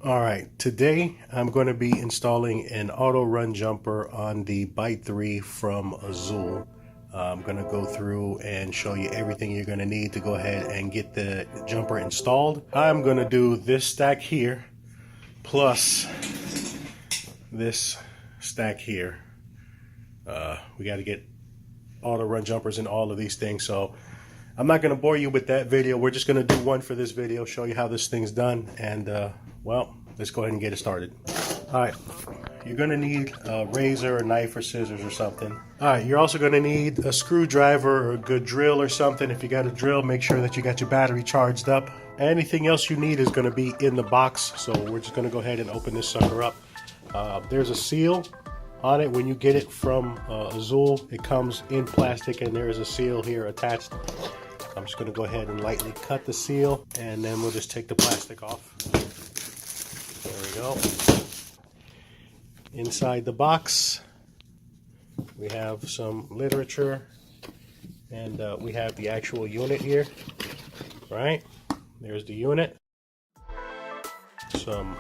Alright, today I'm going to be installing an Autorun jumper on the Byte 3 from Azul. I'm going to go through and show you everything you're going to need to go ahead and get the jumper installed. I'm going to do this stack here plus this stack here. We got to get Autorun jumpers in all of these things, so I'm not going to bore you with that video. We're just going to do one for this video, show you how this thing's done, and well, let's go ahead and get it started. Alright, you're going to need a razor, a knife, or scissors or something. Alright, you're also going to need a screwdriver or a good drill or something. If you got a drill, make sure that you got your battery charged up. Anything else you need is going to be in the box, so we're just going to go ahead and open this sucker up. There's a seal on it. When you get it from Azul, it comes in plastic and there is a seal here attached. I'm just going to go ahead and lightly cut the seal, and then we'll just take the plastic off. There we go. Inside the box, we have some literature, and we have the actual unit here. Right? There's the unit. Some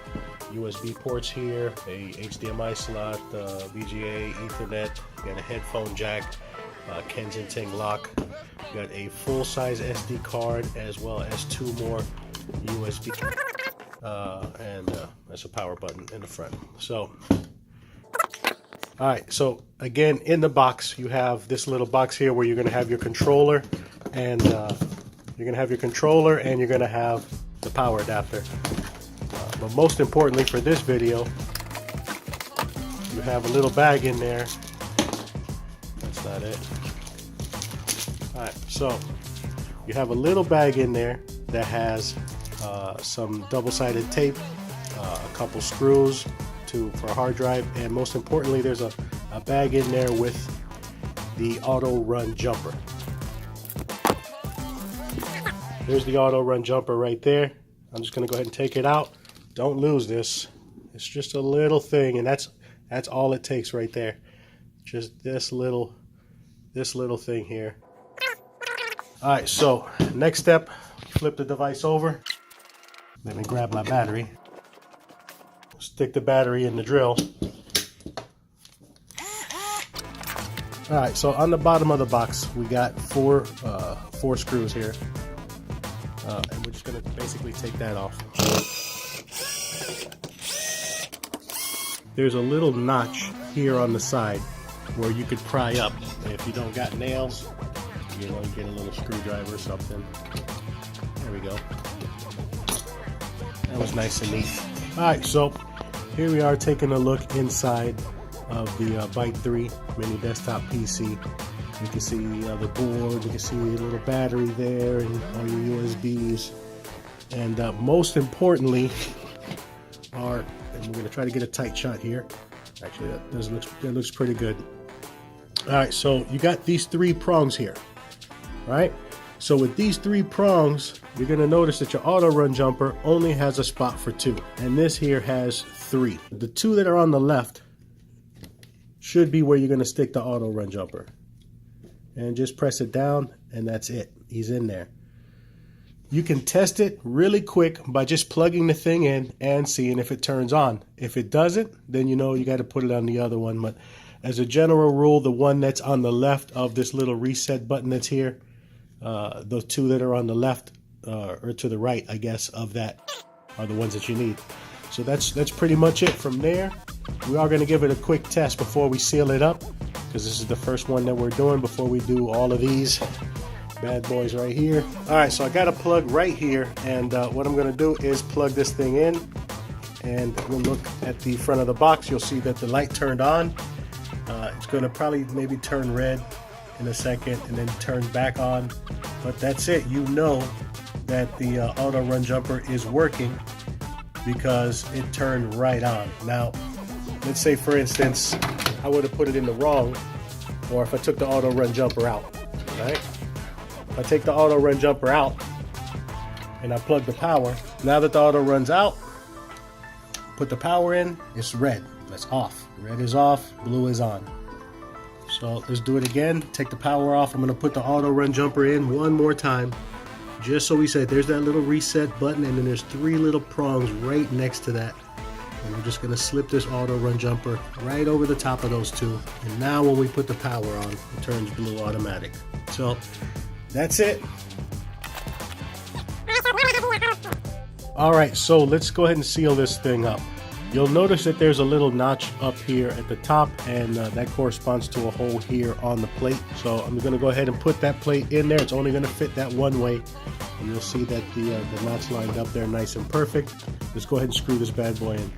USB ports here, a HDMI slot, VGA, Ethernet, you got a headphone jack, Kensington lock, you got a full-size SD card as well as two more USB, and there's a power button in the front. So, alright, so again, in the box you have this little box here where you're going to have your controller, and you're going to have the power adapter. But most importantly for this video, you have a little bag in there. That's not it. Alright, so you have a little bag in there that has some double-sided tape, a couple screws for a hard drive, and most importantly there's a bag in there with the Autorun jumper. There's the Autorun jumper right there. I'm just going to go ahead and take it out. Don't lose this. It's just a little thing, and that's all it takes right there. Just this little thing here. Alright, so next step, flip the device over. Let me grab my battery. Stick the battery in the drill. Alright, so on the bottom of the box we got four screws here. And we're just going to basically take that off. There's a little notch here on the side where you could pry up. And if you don't got nails, you know, you get a little screwdriver or something. There we go. That was nice and neat. Alright, so here we are taking a look inside of the Byte 3 mini desktop PC. You can see the board, you can see a little battery there, and all your USBs. And most importantly, and we're going to try to get a tight shot here. Actually, that looks pretty good. Alright, so you got these three prongs here, right? So with these three prongs, you're going to notice that your Autorun jumper only has a spot for two, and this here has three. The two that are on the left should be where you're going to stick the Autorun jumper. And just press it down, and that's it. He's in there. You can test it really quick by just plugging the thing in and seeing if it turns on. If it doesn't, then you know you got to put it on the other one. But as a general rule, the one that's on the left of this little reset button that's here, the two that are on the left, or to the right, I guess, of that are the ones that you need. So that's pretty much it. From there, we are going to give it a quick test before we seal it up, because this is the first one that we're doing before we do all of these bad boys right here. Alright, so I got a plug right here, and what I'm going to do is plug this thing in, and we'll look at the front of the box. You'll see that the light turned on. It's going to probably maybe turn red in a second and then turn back on, but that's it. You know that the Autorun jumper is working because it turned right on. Now, let's say for instance I would have put it in the wrong, or if I took the Autorun jumper out, right? If I take the Autorun jumper out and I plug the power, now that the Autorun's out, put the power in, it's red. That's off. Red is off, blue is on. So let's do it again. Take the power off. I'm going to put the Autorun jumper in one more time. just so we said, there's that little reset button, and then there's 3 little prongs right next to that. And we're just going to slip this Autorun jumper right over the top of those 2. And now when we put the power on, it turns blue automatic. So that's it. Alright, so let's go ahead and seal this thing up. You'll notice that there's a little notch up here at the top, and that corresponds to a hole here on the plate. So I'm going to go ahead and put that plate in there. It's only going to fit that one way, and you'll see that the notch lined up there nice and perfect. Let's go ahead and screw this bad boy in.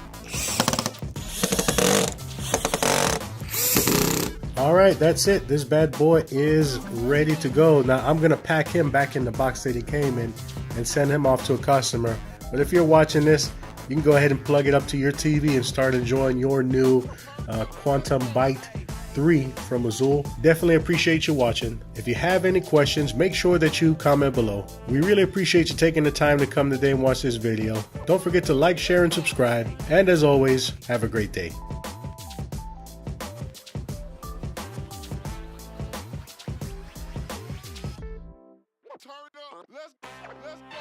Alright, that's it. This bad boy is ready to go. Now I'm going to pack him back in the box that he came in and send him off to a customer. But if you're watching this, you can go ahead and plug it up to your TV and start enjoying your new Quantum Byte 3 from Azul. Definitely appreciate you watching. If you have any questions, make sure that you comment below. We really appreciate you taking the time to come today and watch this video. Don't forget to like, share, and subscribe. And as always, have a great day. Turn up. Let's